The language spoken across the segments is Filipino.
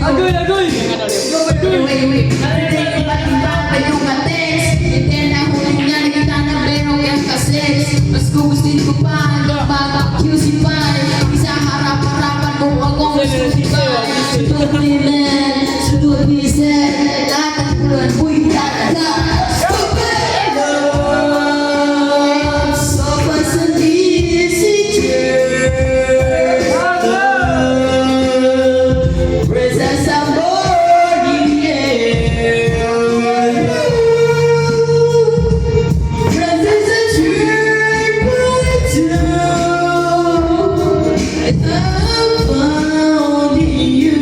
Agoy, agoy! Wait. Iba't-ibang pa yung ates. Hindi na huli nga nakita na merong yung kases. Mas gugustuhin ko pa mag-QC pa. Isa harap-harapan kung akong susubay. Sudot ni men, sudot ni sen. Lahat ng bulan, uy, talaga. Stupid! So pasali si Jer. Presence of morning air. Presence of Jer. I found in you.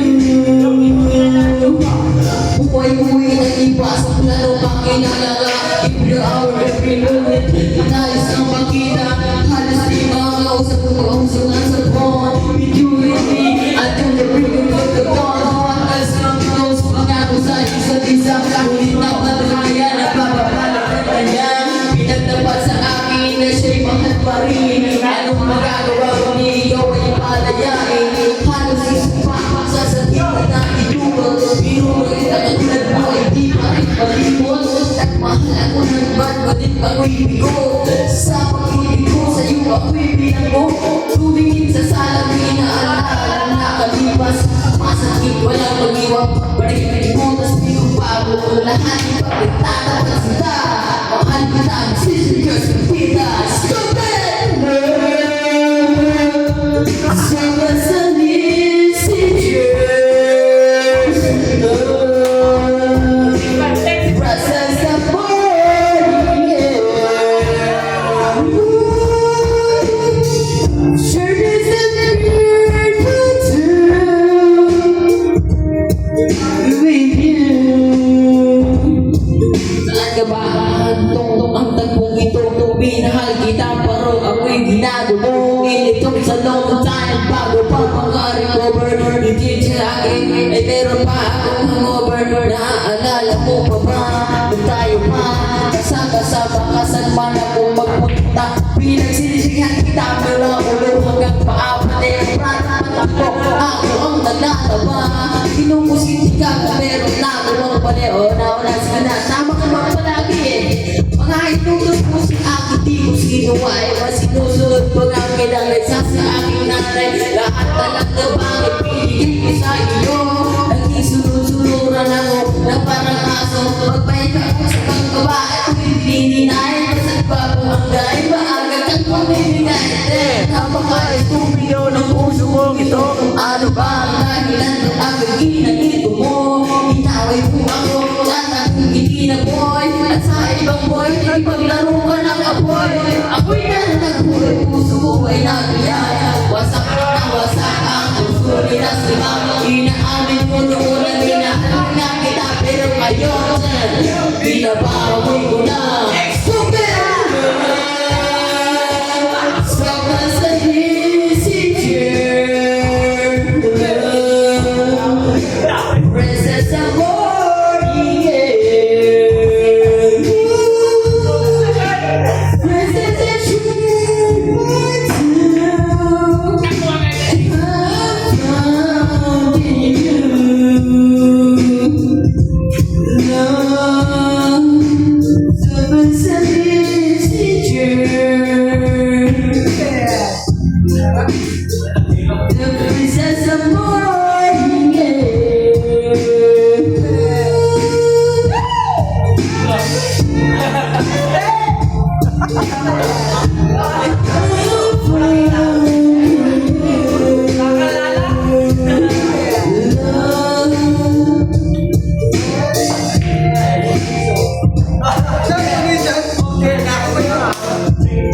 Buhay-buhay na ipasok na lupang kinalaga. Every hour, every moment, nais ng makita. Halos di makakausap kung makausap ng sa phone. With you and me, until the break of the dawn. As long as pangako sa isa't isa. Ngunit napataya na papapalag ng kanya. Pinagtapat sa akin na siya'y mahal pa rin. Anong magagawa kung ikaw ay palayain? Halos isang pa sa sabihan na idulot. Biro kita katulad mo ay di pa rin palibot. At mahal ako ng ba't ngunit ako'y bigo. Sa pag-ibig ko sa'yo ako'y binanggo. Tumingin sa salamin na alaala na kalipas. Masakit walang mag-iwang pagbalik mo. Tas di ko bago lahat ipagtatawa sila. Mahal kita ang sisters ng pitas. Stupid! Sama sa Presence of morning air. Sure is a weird with you. Saan ka ba hahantong ang tagpong ito? Minahal kita pero ako'y ginagawa. Initong sa long time bago pa maka-recover. Hindi sa akin ay meron pa akong hangover. Naaalala mo pa ba? Kung tayo pa kasama ka saan man ako magpunta. Pinagsisindihan kita pero ulo hanggang paapat. Ako ang nagtataba. Kinukusin ka pero nagawang paleo. Nauna sige na, tama ka mga palagi eh. Mga inutos mo si akin, di ko sino ay masinusunod pag ang kinalay sa aking nanay. Lahat na lang na bakit pinigil ko sa iyo. Nagkisunod-sunuran ako na parang aso. Magpahinga ako sa kang babae kung hindi ninahin. Masad pa kung hanggang maaga kang pamimigay. Napaka-estúpido ng puso kong ito. Ano ba ang dahilan ng ginagito mo? Inaway mo ako at akong hindi na boy. At sa ibang boy, ipaglaro ka ng apoy. Ako'y nagpuloy, puso ko ay nagiyaya. Wasak na wasak ang puso nila si mama. Inaamin mo noon na ginahal na kita. Pero ngayon, binabawi ko na.